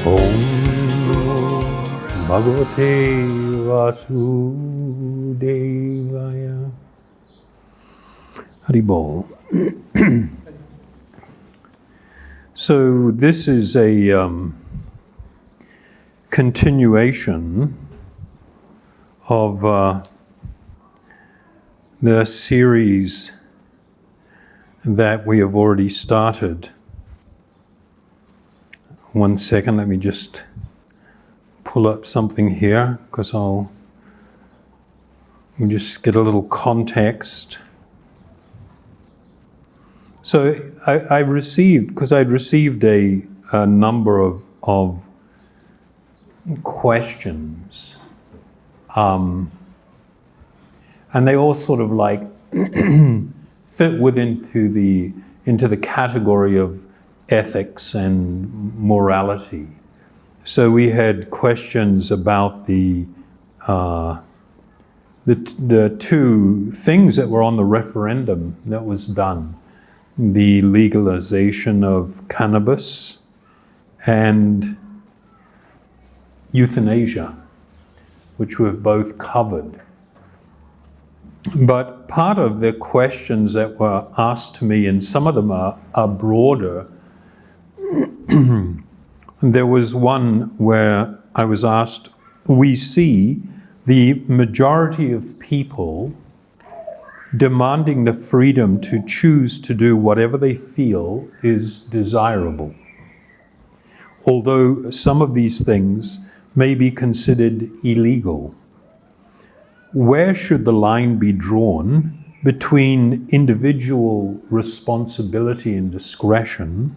Om Bhagavate Vasudevaya. Haribol. So this is a continuation of the series that we have already started. One second, let me just pull up something here because I'll just get a little context. So I received, because I'd received a number of questions, and they all sort of like fit into the category of ethics and morality. So we had questions about the two things that were on the referendum that was done: the legalization of cannabis and euthanasia, which we've both covered. But part of the questions that were asked to me, and some of them are broader. There was one where I was asked, we see the majority of people demanding the freedom to choose to do whatever they feel is desirable, although some of these things may be considered illegal. Where should the line be drawn between individual responsibility and discretion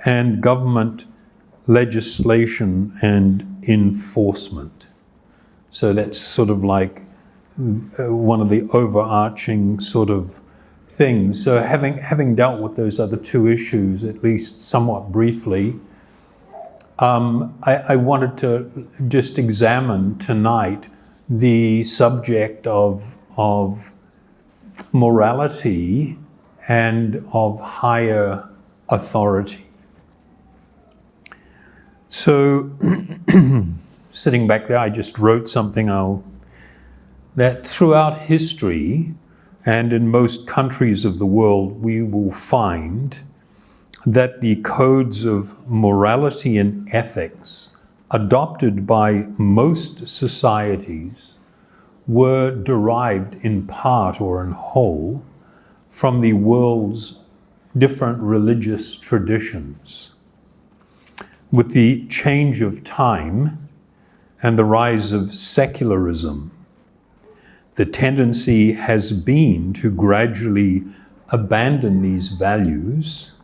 and government legislation and enforcement? So that's sort of like one of the overarching sort of things. So having dealt with those other two issues, at least somewhat briefly, I wanted to just examine tonight the subject of morality and of higher authority. So, sitting back there, I just wrote something that throughout history and in most countries of the world, we will find that the codes of morality and ethics adopted by most societies were derived in part or in whole from the world's different religious traditions. With the change of time and the rise of secularism, the tendency has been to gradually abandon these values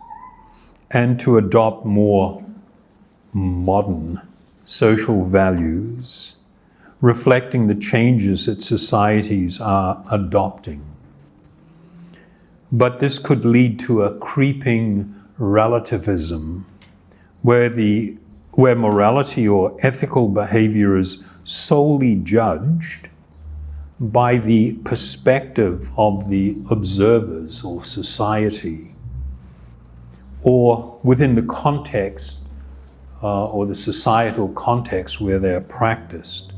and to adopt more modern social values, reflecting the changes that societies are adopting. But this could lead to a creeping relativism where morality or ethical behavior is solely judged by the perspective of the observers or society, or within the context or the societal context where they're practiced,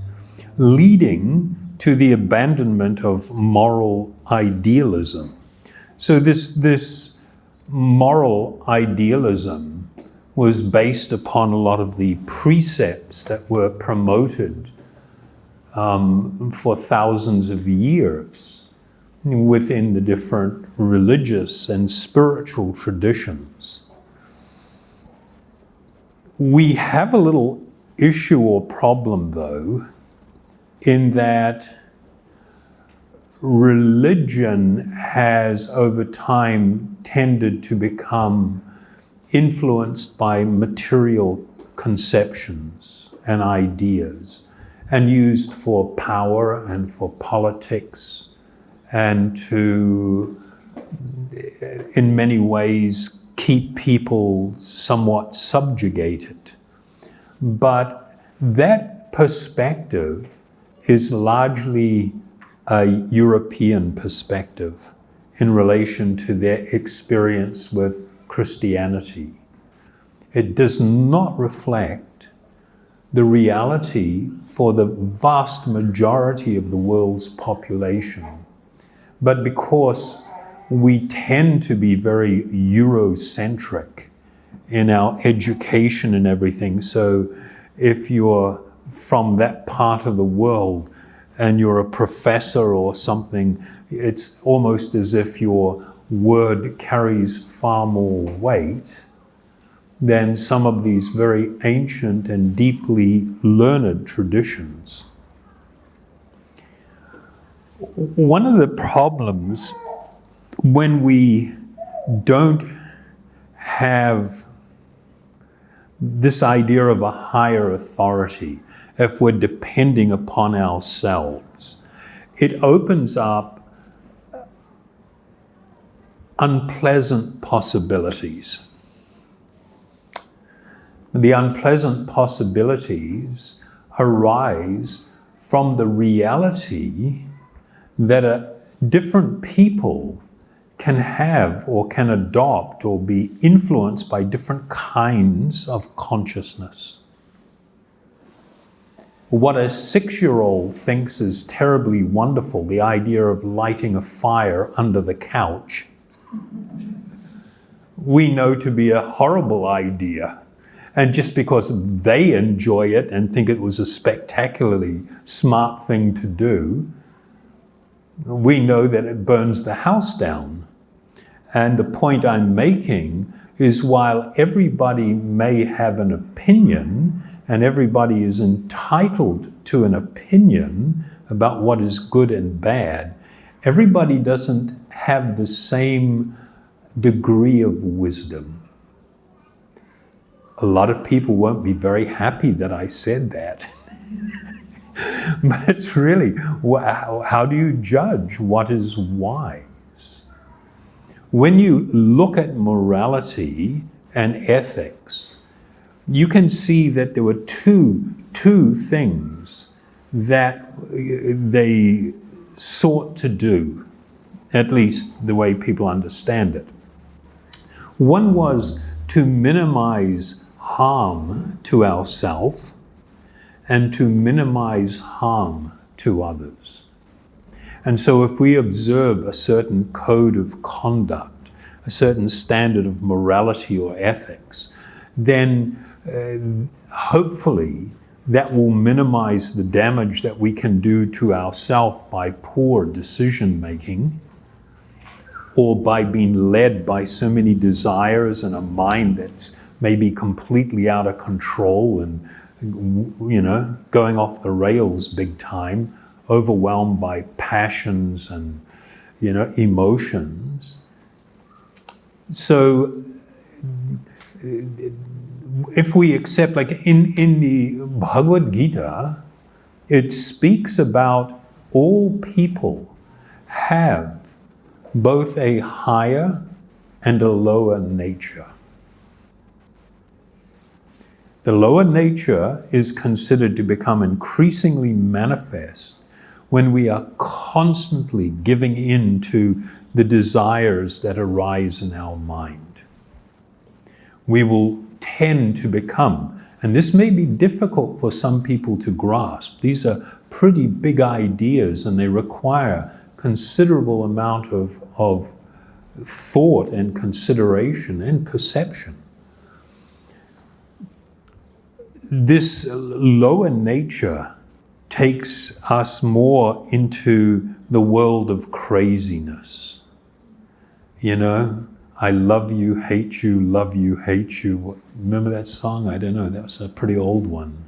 leading to the abandonment of moral idealism. So this moral idealism was based upon a lot of the precepts that were promoted for thousands of years within the different religious and spiritual traditions. We have a little issue or problem, though, in that religion has over time tended to become influenced by material conceptions and ideas and used for power and for politics and to, in many ways, keep people somewhat subjugated. But that perspective is largely a European perspective in relation to their experience with Christianity. It does not reflect the reality for the vast majority of the world's population. But because we tend to be very Eurocentric in our education and everything, so if you're from that part of the world and you're a professor or something, it's almost as if your word carries far more weight than some of these very ancient and deeply learned traditions. One of the problems when we don't have this idea of a higher authority, if we're depending upon ourselves, it opens up unpleasant possibilities. The unpleasant possibilities arise from the reality that different people can have or can adopt or be influenced by different kinds of consciousness. What a 6-year-old thinks is terribly wonderful, the idea of lighting a fire under the couch, we know to be a horrible idea. And just because they enjoy it and think it was a spectacularly smart thing to do, we know that it burns the house down. And the point I'm making is, while everybody may have an opinion and everybody is entitled to an opinion about what is good and bad, everybody doesn't have the same degree of wisdom. A lot of people won't be very happy that I said that. But it's really, how do you judge what is wise? When you look at morality and ethics, you can see that there were two things that they sought to do, at least the way people understand it. One was to minimize harm to ourselves and to minimize harm to others. And so if we observe a certain code of conduct, a certain standard of morality or ethics, then hopefully that will minimize the damage that we can do to ourselves by poor decision making, or by being led by so many desires and a mind that's maybe completely out of control and, going off the rails big time, overwhelmed by passions and, emotions. So if we accept, like in the Bhagavad Gita, it speaks about all people have both a higher and a lower nature. The lower nature is considered to become increasingly manifest when we are constantly giving in to the desires that arise in our mind. We will tend to become, and this may be difficult for some people to grasp, these are pretty big ideas and they require considerable amount of thought and consideration and perception. This lower nature takes us more into the world of craziness. I love you, hate you. Remember that song? I don't know, that was a pretty old one.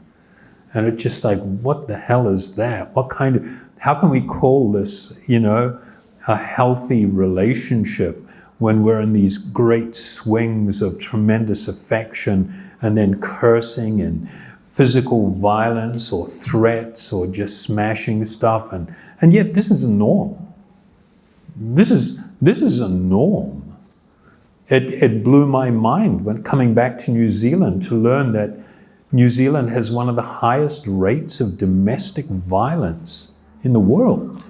And it's just like, what the hell is that? How can we call this, a healthy relationship when we're in these great swings of tremendous affection and then cursing and physical violence or threats or just smashing stuff, and yet this is a norm. This is a norm. It blew my mind when coming back to New Zealand to learn that New Zealand has one of the highest rates of domestic violence in the world.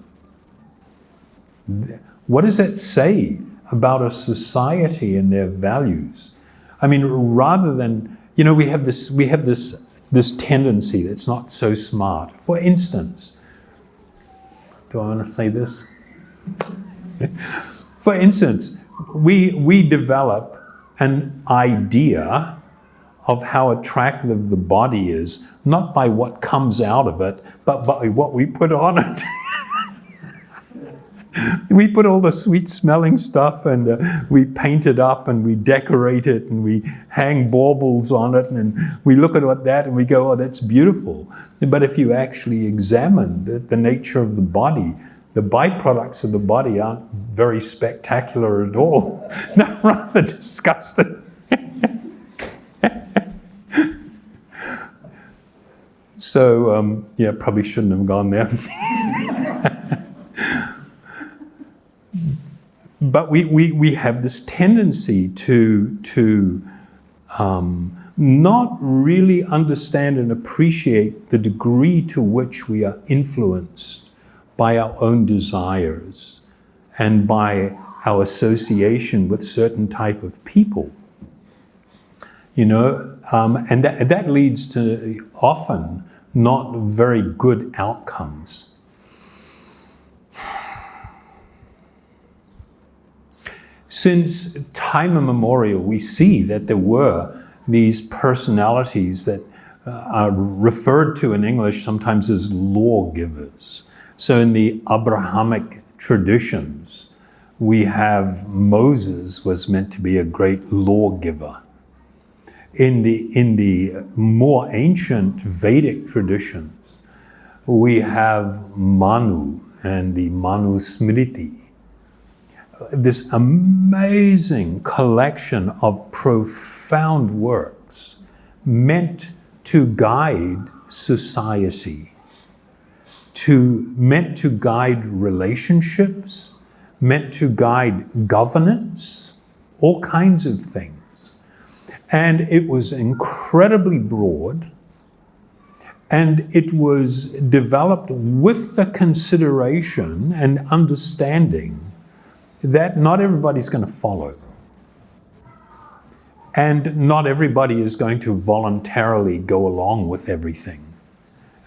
What does that say about a society and their values? I mean, rather than, you know, we have this tendency that's not so smart. For instance, do I want to say this? For instance, we develop an idea of how attractive the body is, not by what comes out of it, but by what we put on it. We put all the sweet smelling stuff and we paint it up and we decorate it and we hang baubles on it and we look at that and we go, oh, that's beautiful. But if you actually examine the nature of the body, the byproducts of the body aren't very spectacular at all. They're rather disgusting. So, yeah, probably shouldn't have gone there. But we have this tendency to not really understand and appreciate the degree to which we are influenced by our own desires and by our association with certain type of people. You know, and that leads to often not very good outcomes. Since time immemorial, we see that there were these personalities that are referred to in English sometimes as lawgivers. So in the Abrahamic traditions, we have Moses was meant to be a great lawgiver. In the more ancient Vedic traditions, we have Manu and the Manu Smriti. This amazing collection of profound works meant to guide society, meant to guide relationships, meant to guide governance, all kinds of things. And it was incredibly broad, and it was developed with the consideration and understanding that not everybody's going to follow. And not everybody is going to voluntarily go along with everything.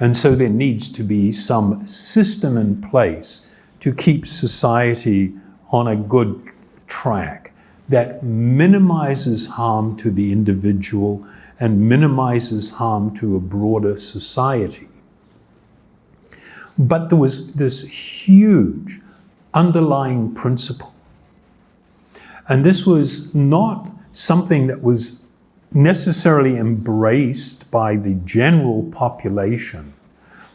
And so there needs to be some system in place to keep society on a good track that minimizes harm to the individual and minimizes harm to a broader society. But there was this huge underlying principle. And this was not something that was necessarily embraced by the general population,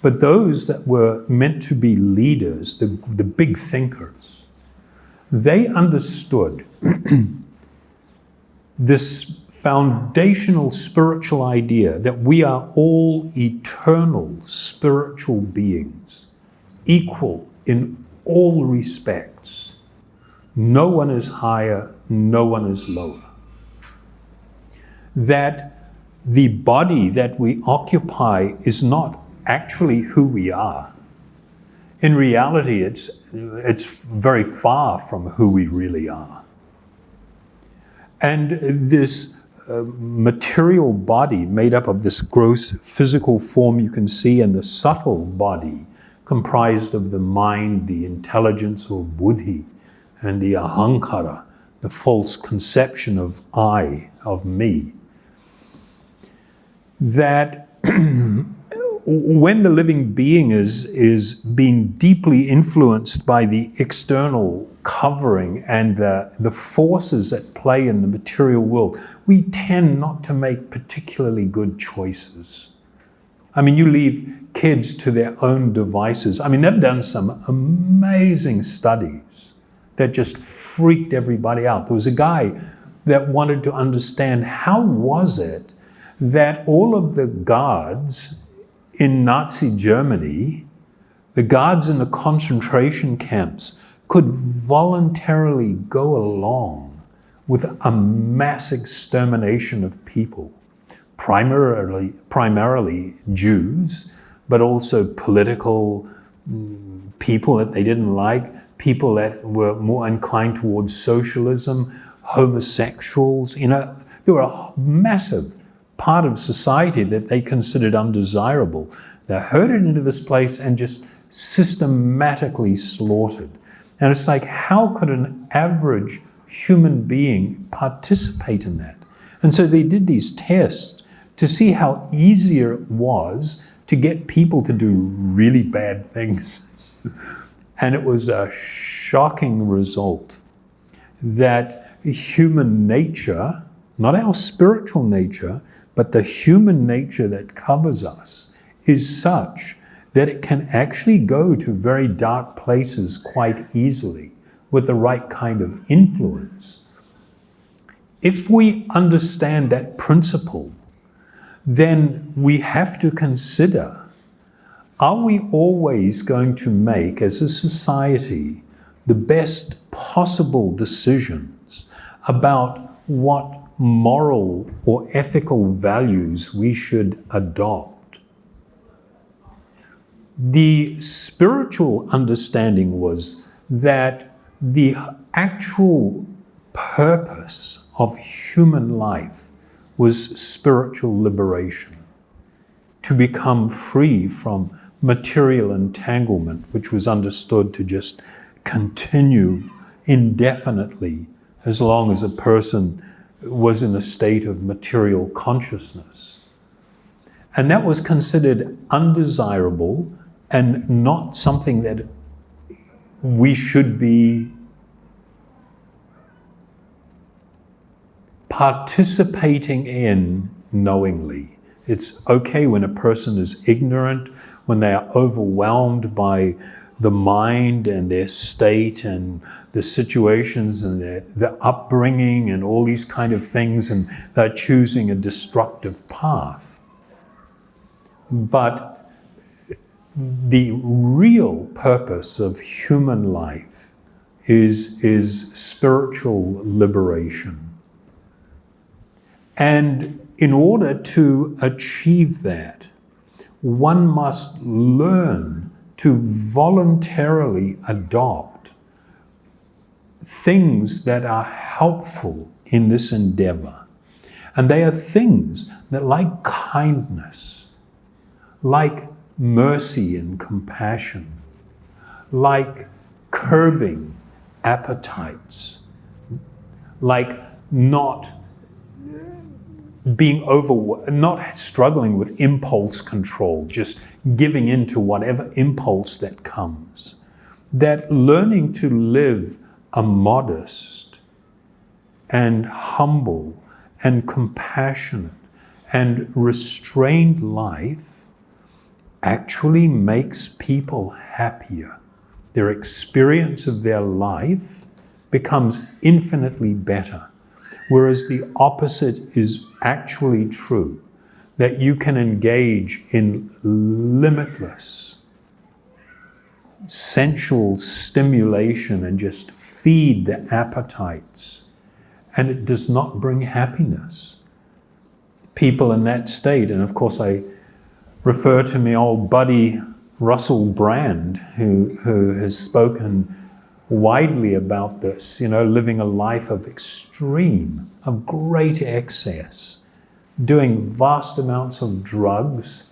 but those that were meant to be leaders, the big thinkers. They understood this foundational spiritual idea that we are all eternal spiritual beings, equal in all respects. No one is higher, no one is lower. That the body that we occupy is not actually who we are. In reality, it's very far from who we really are. And this material body made up of this gross physical form you can see, and the subtle body comprised of the mind, the intelligence or buddhi, and the ahankara, the false conception of I, of me. That when the living being is being deeply influenced by the external covering and the forces at play in the material world, we tend not to make particularly good choices. I mean, you leave kids to their own devices. I mean, they've done some amazing studies that just freaked everybody out. There was a guy that wanted to understand how was it that all of the guards in Nazi Germany, the guards in the concentration camps, could voluntarily go along with a mass extermination of people, primarily Jews, but also political people that they didn't like, people that were more inclined towards socialism, homosexuals, There were a massive part of society that they considered undesirable. They're herded into this place and just systematically slaughtered. And it's like, how could an average human being participate in that? And so they did these tests to see how easier it was to get people to do really bad things. And it was a shocking result that human nature, not our spiritual nature, but the human nature that covers us, is such that it can actually go to very dark places quite easily with the right kind of influence. If we understand that principle, then we have to consider, are we always going to make, as a society, the best possible decisions about what moral or ethical values we should adopt? The spiritual understanding was that the actual purpose of human life was spiritual liberation, to become free from material entanglement, which was understood to just continue indefinitely as long as a person was in a state of material consciousness. And that was considered undesirable and not something that we should be participating in knowingly. It's okay when a person is ignorant, when they are overwhelmed by the mind and their state and the situations and the upbringing and all these kind of things, and they're choosing a destructive path. But the real purpose of human life is spiritual liberation. And in order to achieve that, one must learn to voluntarily adopt things that are helpful in this endeavor. And they are things that, like kindness, like mercy and compassion, like curbing appetites, like not struggling with impulse control, just giving in to whatever impulse that comes. That learning to live a modest and humble and compassionate and restrained life actually makes people happier. Their experience of their life becomes infinitely better. Whereas the opposite is actually true, that you can engage in limitless sensual stimulation and just feed the appetites, and it does not bring happiness. People in that state, and of course I refer to my old buddy Russell Brand, who has spoken widely about this, living a life of extreme, of great excess, doing vast amounts of drugs,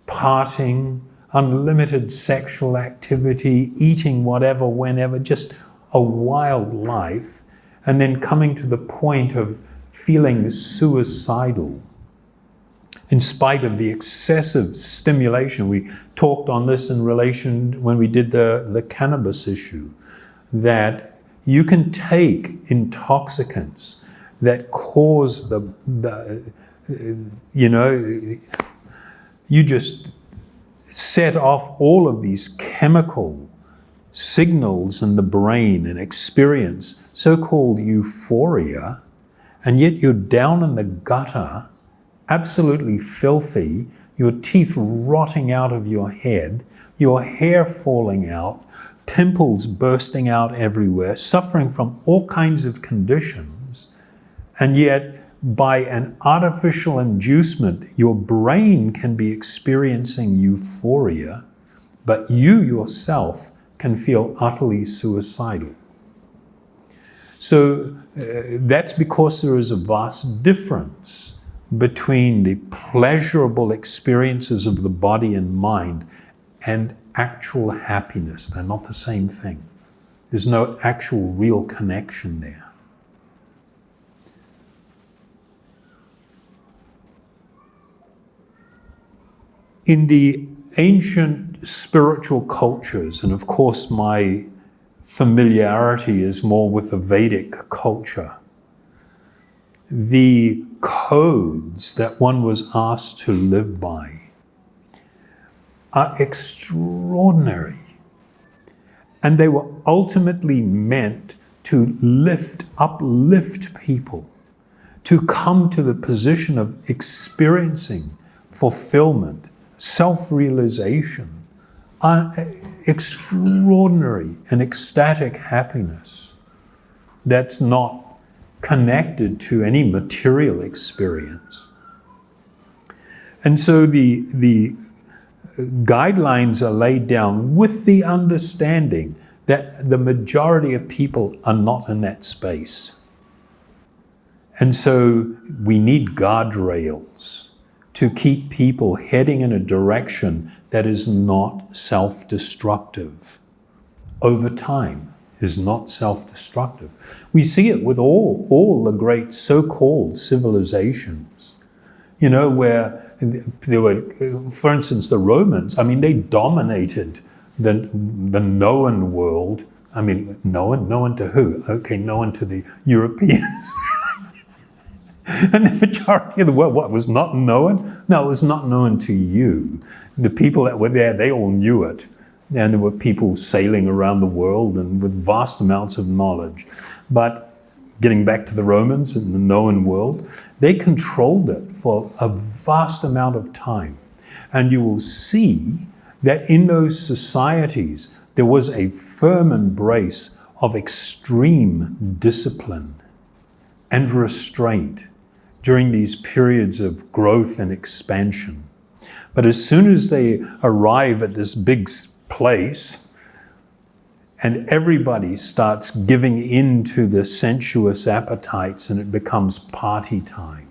partying, unlimited sexual activity, eating whatever, whenever, just a wild life, and then coming to the point of feeling suicidal in spite of the excessive stimulation. We talked on this in relation when we did the cannabis issue, that you can take intoxicants that cause you just set off all of these chemical signals in the brain and experience so-called euphoria, and yet you're down in the gutter, absolutely filthy, your teeth rotting out of your head, your hair falling out, pimples bursting out everywhere, suffering from all kinds of conditions, and yet by an artificial inducement, your brain can be experiencing euphoria, but you yourself can feel utterly suicidal. So that's because there is a vast difference between the pleasurable experiences of the body and mind and actual happiness. They're not the same thing. There's no actual real connection there. In the ancient spiritual cultures, and of course my familiarity is more with the Vedic culture, the codes that one was asked to live by are extraordinary. And they were ultimately meant to uplift people, to come to the position of experiencing fulfillment, self-realization, extraordinary and ecstatic happiness that's not connected to any material experience. And so the guidelines are laid down with the understanding that the majority of people are not in that space. And so we need guardrails to keep people heading in a direction that is not self-destructive. Over time is not self-destructive. We see it with all the great so-called civilizations, where there were, for instance, the Romans, they dominated the known world. Known to who? Okay, known to the Europeans. And the majority of the world, what, was not known? No, it was not known to you. The people that were there, they all knew it. And there were people sailing around the world and with vast amounts of knowledge. But getting back to the Romans and the known world, they controlled it for a vast amount of time. And you will see that in those societies, there was a firm embrace of extreme discipline and restraint during these periods of growth and expansion. But as soon as they arrive at this big place and everybody starts giving in to the sensuous appetites and it becomes party time,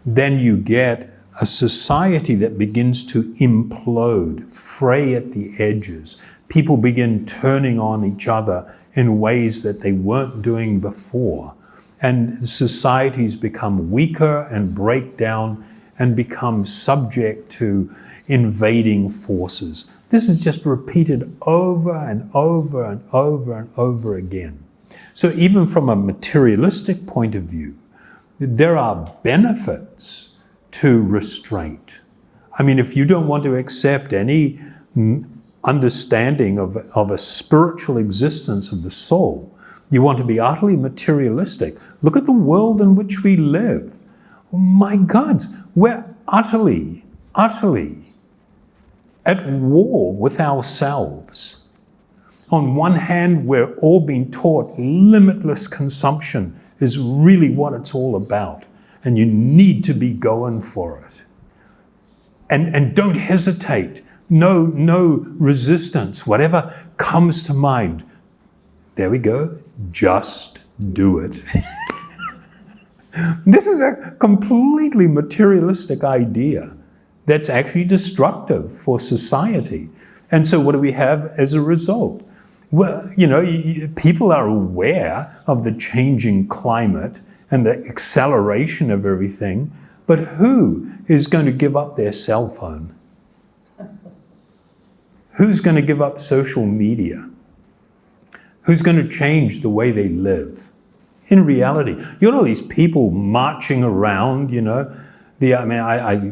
then you get a society that begins to implode, fray at the edges. People begin turning on each other in ways that they weren't doing before. And societies become weaker and break down and become subject to invading forces. This is just repeated over and over and over and over again. So even from a materialistic point of view, there are benefits to restraint. If you don't want to accept any understanding of a spiritual existence of the soul, you want to be utterly materialistic. Look at the world in which we live. Oh my God, we're utterly at war with ourselves. On one hand, we're all being taught limitless consumption is really what it's all about. And you need to be going for it. And don't hesitate. No resistance. Whatever comes to mind. There we go. Just do it. This is a completely materialistic idea that's actually destructive for society. And so what do we have as a result? Well, people are aware of the changing climate and the acceleration of everything, but who is going to give up their cell phone? Who's going to give up social media? Who's going to change the way they live? In reality, these people marching around, I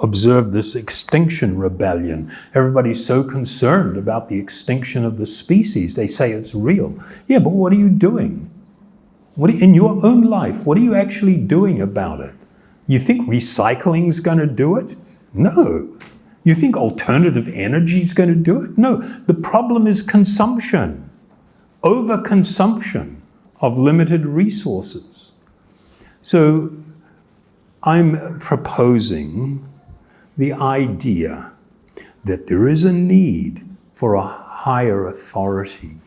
observed this extinction rebellion. Everybody's so concerned about the extinction of the species. They say it's real. Yeah, but what are you doing? In your own life, what are you actually doing about it? You think recycling is going to do it? No. You think alternative energy is going to do it? No. The problem is consumption, overconsumption of limited resources. So I'm proposing the idea that there is a need for a higher authority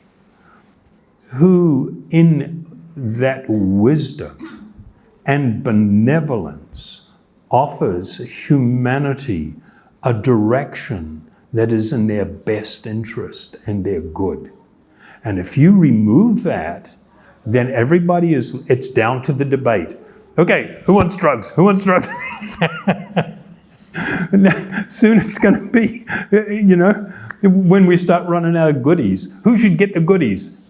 who in that wisdom and benevolence offers humanity a direction that is in their best interest and their good. And if you remove that, then it's down to the debate. Okay, who wants drugs? Who wants drugs? Soon it's going to be, when we start running out of goodies, who should get the goodies?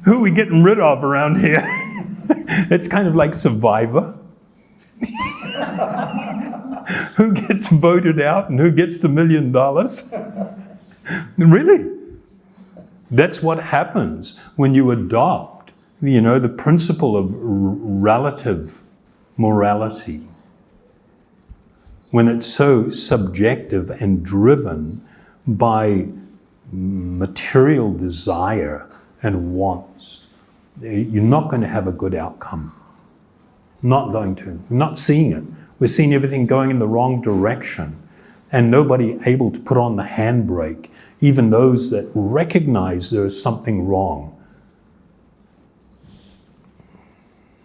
Who are we getting rid of around here? It's kind of like Survivor. Who gets voted out and who gets the $1 million? Really? That's what happens when you adopt, the principle of relative morality. When it's so subjective and driven by material desire and wants, you're not going to have a good outcome. Not going to. We're not seeing it. We're seeing everything going in the wrong direction and nobody able to put on the handbrake, even those that recognize there is something wrong.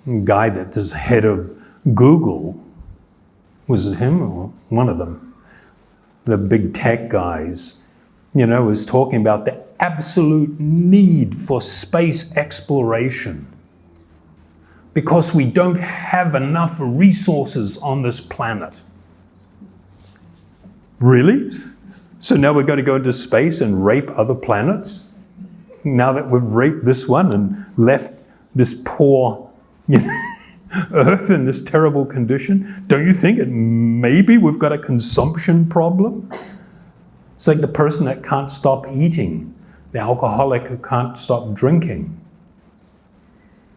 A guy that is head of Google, was it him or one of them? The big tech guys, was talking about the absolute need for space exploration because we don't have enough resources on this planet. Really? So now we're going to go into space and rape other planets? Now that we've raped this one and left this poor Earth in this terrible condition, don't you think maybe we've got a consumption problem? It's like the person that can't stop eating, the alcoholic who can't stop drinking,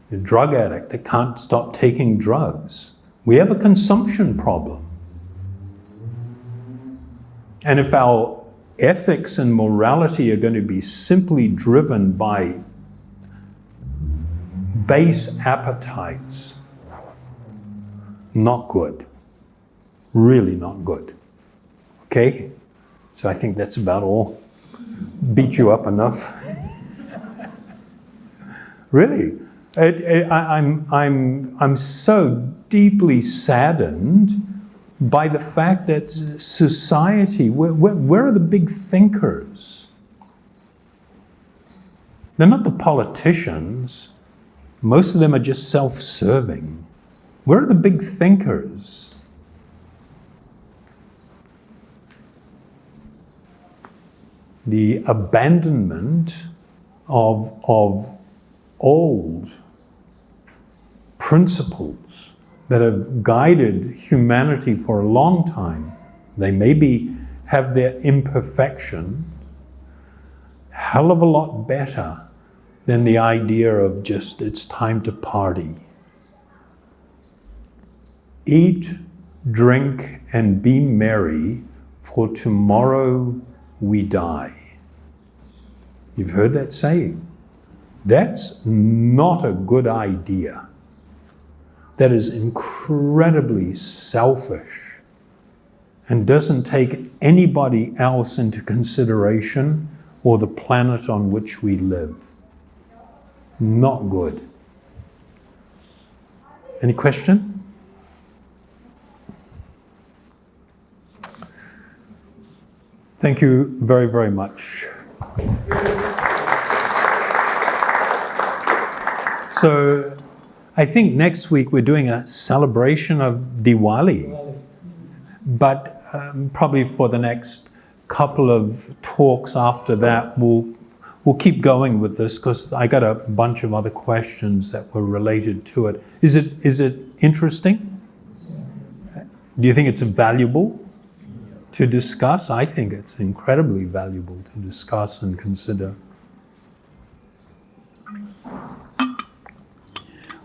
the drug addict that can't stop taking drugs. We have a consumption problem. And if our ethics and morality are going to be simply driven by base appetites, not good. Really not good. Okay? So I think that's about all. Beat you up enough. Really. I'm so deeply saddened by the fact that society, where are the big thinkers? They're not the politicians. Most of them are just self-serving. Where are the big thinkers? The abandonment of old principles that have guided humanity for a long time. They maybe have their imperfection, hell of a lot better than the idea of just it's time to party. Eat, drink, and be merry, for tomorrow we die. You've heard that saying. That's not a good idea. That is incredibly selfish and doesn't take anybody else into consideration or the planet on which we live. Not good. Any question? Thank you very, very much. So I think next week we're doing a celebration of Diwali, but probably for the next couple of talks after that, we'll keep going with this because I got a bunch of other questions that were related to it. Is it interesting? Do you think it's valuable to discuss? I think it's incredibly valuable to discuss and consider.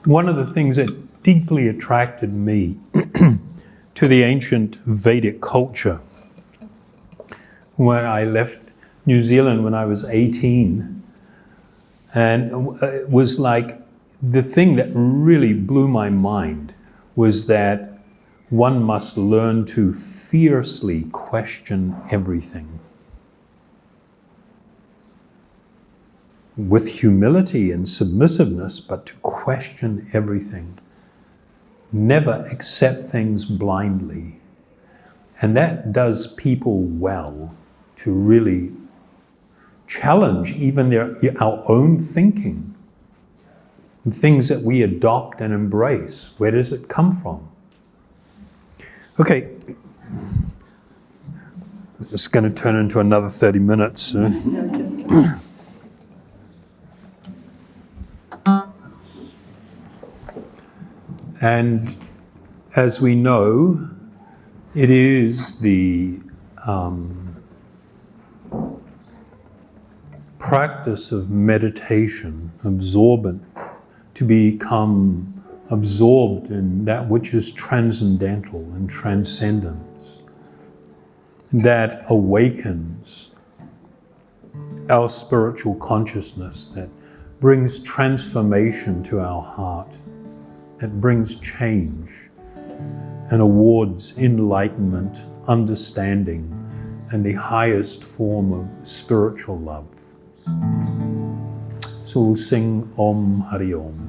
One of the things that deeply attracted me to the ancient Vedic culture when I left New Zealand when I was 18, and it was like the thing that really blew my mind was that one must learn to fiercely question everything. with humility and submissiveness, but to question everything. Never accept things blindly. And that does people well, to really challenge even our own thinking. And things that we adopt and embrace. Where does it come from? Okay. It's going to turn into another 30 minutes. And as we know, it is the practice of meditation, absorbent, to become absorbed in that which is transcendental and transcendence, that awakens our spiritual consciousness, that brings transformation to our heart, that brings change and awards enlightenment, understanding, and the highest form of spiritual love. So we'll sing Om Hari Om.